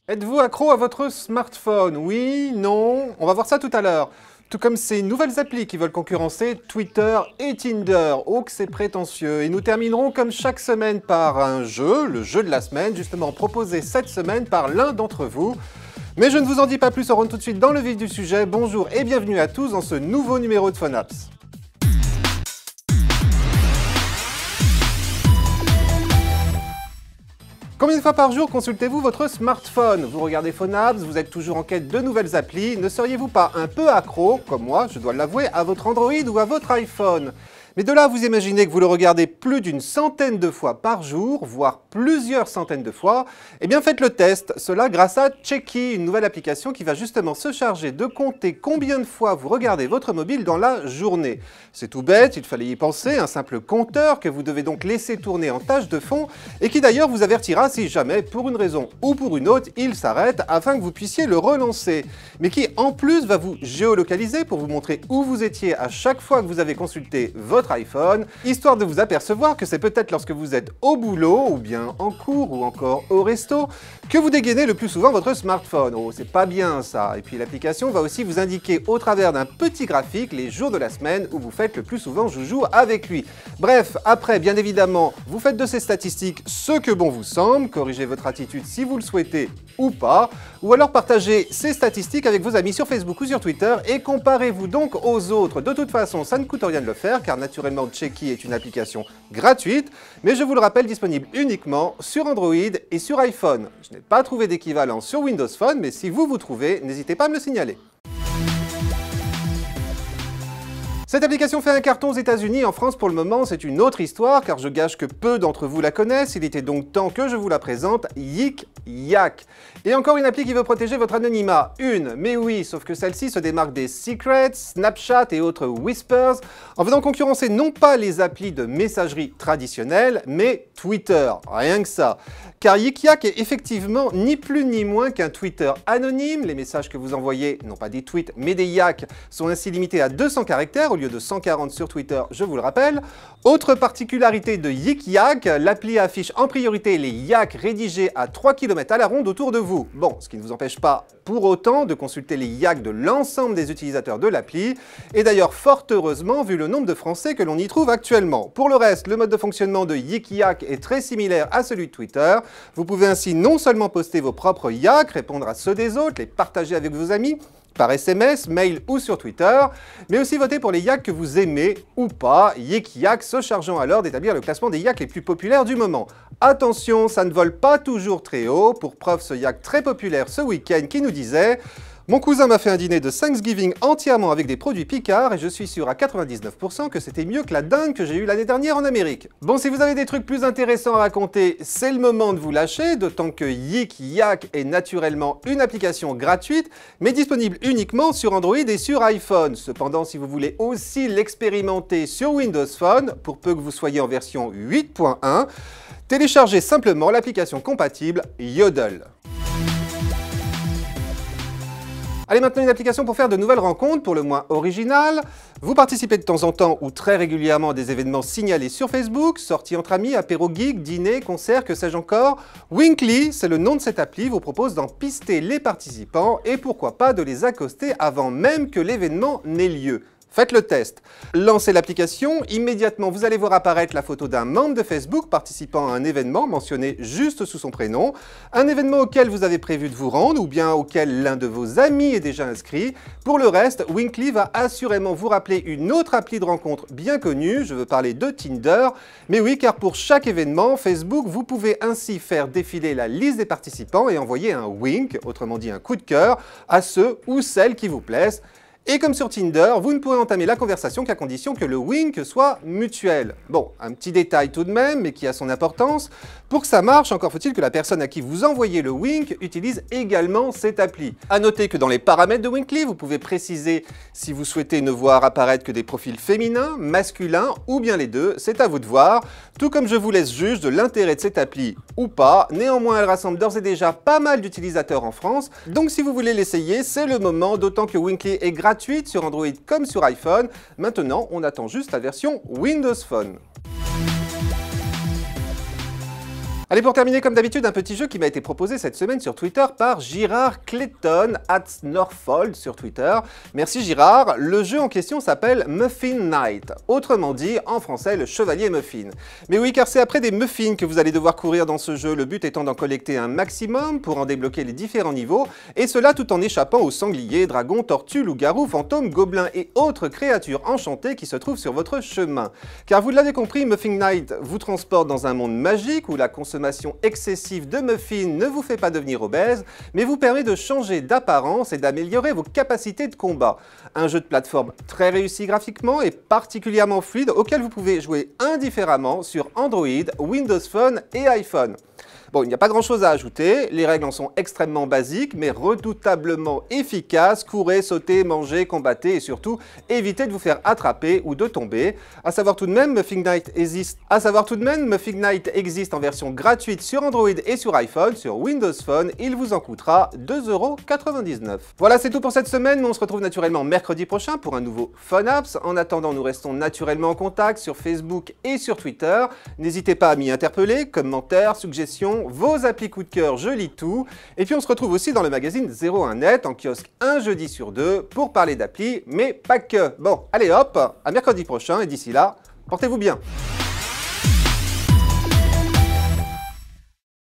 Êtes-vous accro à votre smartphone? Oui, non? On va voir ça tout à l'heure. Tout comme ces nouvelles applis qui veulent concurrencer Twitter et Tinder. Oh que c'est prétentieux. Et nous terminerons comme chaque semaine par un jeu, le jeu de la semaine, justement proposé cette semaine par l'un d'entre vous. Mais je ne vous en dis pas plus, on rentre tout de suite dans le vif du sujet. Bonjour et bienvenue à tous dans ce nouveau numéro de Phonaps. Combien de fois par jour consultez-vous votre smartphone? Vous regardez Phonaps, vous êtes toujours en quête de nouvelles applis. Ne seriez-vous pas un peu accro, comme moi, je dois l'avouer, à votre Android ou à votre iPhone? Mais de là, vous imaginez que vous le regardez plus d'une centaine de fois par jour, voire plusieurs centaines de fois, eh bien faites le test, cela grâce à Checky, une nouvelle application qui va justement se charger de compter combien de fois vous regardez votre mobile dans la journée. C'est tout bête, il fallait y penser, un simple compteur que vous devez donc laisser tourner en tâche de fond et qui d'ailleurs vous avertira si jamais, pour une raison ou pour une autre, il s'arrête afin que vous puissiez le relancer. Mais qui en plus va vous géolocaliser pour vous montrer où vous étiez à chaque fois que vous avez consulté votre iPhone, histoire de vous apercevoir que c'est peut-être lorsque vous êtes au boulot, ou bien en cours, ou encore au resto, que vous dégainez le plus souvent votre smartphone. Oh, c'est pas bien ça. Et puis l'application va aussi vous indiquer au travers d'un petit graphique les jours de la semaine où vous faites le plus souvent joujou avec lui. Bref, après, bien évidemment, vous faites de ces statistiques ce que bon vous semble, corrigez votre attitude si vous le souhaitez ou pas, ou alors partagez ces statistiques avec vos amis sur Facebook ou sur Twitter et comparez-vous donc aux autres. De toute façon, ça ne coûte rien de le faire car naturellement Checky est une application gratuite, mais je vous le rappelle disponible uniquement sur Android et sur iPhone. Je n'ai pas trouvé d'équivalent sur Windows Phone, mais si vous trouvez, n'hésitez pas à me le signaler. Cette application fait un carton aux États-Unis, en France pour le moment c'est une autre histoire car je gage que peu d'entre vous la connaissent, il était donc temps que je vous la présente, Yik Yak. Et encore une appli qui veut protéger votre anonymat, mais oui, sauf que celle-ci se démarque des Secrets, Snapchat et autres Whispers en venant concurrencer non pas les applis de messagerie traditionnelles, mais Twitter, rien que ça. Car Yik Yak est effectivement ni plus ni moins qu'un Twitter anonyme, les messages que vous envoyez, non pas des tweets mais des yaks, sont ainsi limités à 200 caractères au lieu de 140 sur Twitter, je vous le rappelle. Autre particularité de Yik Yak, l'appli affiche en priorité les yaks rédigés à 3 km à la ronde autour de vous. Bon, ce qui ne vous empêche pas pour autant de consulter les yaks de l'ensemble des utilisateurs de l'appli, et d'ailleurs fort heureusement vu le nombre de Français que l'on y trouve actuellement. Pour le reste, le mode de fonctionnement de Yik Yak est très similaire à celui de Twitter. Vous pouvez ainsi non seulement poster vos propres yaks, répondre à ceux des autres, les partager avec vos amis, par SMS, mail ou sur Twitter, mais aussi voter pour les yaks que vous aimez ou pas, Yik Yak se chargeant alors d'établir le classement des yaks les plus populaires du moment. Attention, ça ne vole pas toujours très haut, pour preuve ce yak très populaire ce week-end qui nous disait « Mon cousin m'a fait un dîner de Thanksgiving entièrement avec des produits Picard et je suis sûr à 99% que c'était mieux que la dinde que j'ai eue l'année dernière en Amérique. » Bon, si vous avez des trucs plus intéressants à raconter, c'est le moment de vous lâcher, d'autant que Yik Yak est naturellement une application gratuite, mais disponible uniquement sur Android et sur iPhone. Cependant, si vous voulez aussi l'expérimenter sur Windows Phone, pour peu que vous soyez en version 8.1, téléchargez simplement l'application compatible Yodel. Allez, maintenant une application pour faire de nouvelles rencontres, pour le moins originales. Vous participez de temps en temps ou très régulièrement à des événements signalés sur Facebook, sorties entre amis, apéro geek, dîner, concerts, que sais-je encore. Winkly, c'est le nom de cette appli, vous propose d'en pister les participants et pourquoi pas de les accoster avant même que l'événement n'ait lieu. Faites le test. Lancez l'application, immédiatement vous allez voir apparaître la photo d'un membre de Facebook participant à un événement mentionné juste sous son prénom, un événement auquel vous avez prévu de vous rendre ou bien auquel l'un de vos amis est déjà inscrit. Pour le reste, Winkly va assurément vous rappeler une autre appli de rencontre bien connue, je veux parler de Tinder, mais oui car pour chaque événement, Facebook, vous pouvez ainsi faire défiler la liste des participants et envoyer un wink, autrement dit un coup de cœur, à ceux ou celles qui vous plaisent. Et comme sur Tinder, vous ne pourrez entamer la conversation qu'à condition que le wink soit mutuel. Bon, un petit détail tout de même, mais qui a son importance. Pour que ça marche, encore faut-il que la personne à qui vous envoyez le wink utilise également cette appli. A noter que dans les paramètres de Winkly, vous pouvez préciser si vous souhaitez ne voir apparaître que des profils féminins, masculins ou bien les deux, c'est à vous de voir. Tout comme je vous laisse juge de l'intérêt de cette appli ou pas, néanmoins elle rassemble d'ores et déjà pas mal d'utilisateurs en France, donc si vous voulez l'essayer, c'est le moment, d'autant que Winkly est gratuit sur Android comme sur iPhone. Maintenant, on attend juste la version Windows Phone. Allez, pour terminer, comme d'habitude, un petit jeu qui m'a été proposé cette semaine sur Twitter par Girard Clayton, @Norfold sur Twitter. Merci Girard. Le jeu en question s'appelle Muffin Knight, autrement dit, en français, le chevalier muffin. Mais oui, car c'est après des muffins que vous allez devoir courir dans ce jeu, le but étant d'en collecter un maximum pour en débloquer les différents niveaux, et cela tout en échappant aux sangliers, dragons, tortues, loups-garous, fantômes, gobelins et autres créatures enchantées qui se trouvent sur votre chemin. Car vous l'avez compris, Muffin Knight vous transporte dans un monde magique où la consommation excessive de muffins ne vous fait pas devenir obèse, mais vous permet de changer d'apparence et d'améliorer vos capacités de combat. Un jeu de plateforme très réussi graphiquement et particulièrement fluide auquel vous pouvez jouer indifféremment sur Android, Windows Phone et iPhone. Bon, il n'y a pas grand chose à ajouter, les règles en sont extrêmement basiques mais redoutablement efficaces. Courez, sautez, mangez, combattez et surtout évitez de vous faire attraper ou de tomber. À savoir tout de même, Muffin Knight existe en version gratuite sur Android et sur iPhone. Sur Windows Phone, il vous en coûtera 2,99 €. Voilà, c'est tout pour cette semaine. Nous on se retrouve naturellement mercredi prochain pour un nouveau Fun Apps. En attendant, nous restons naturellement en contact sur Facebook et sur Twitter. N'hésitez pas à m'y interpeller, commentaires, suggestions, vos applis coup de cœur, je lis tout. Et puis on se retrouve aussi dans le magazine 01net en kiosque un jeudi sur deux pour parler d'appli, mais pas que. Bon, allez hop, à mercredi prochain et d'ici là, portez-vous bien.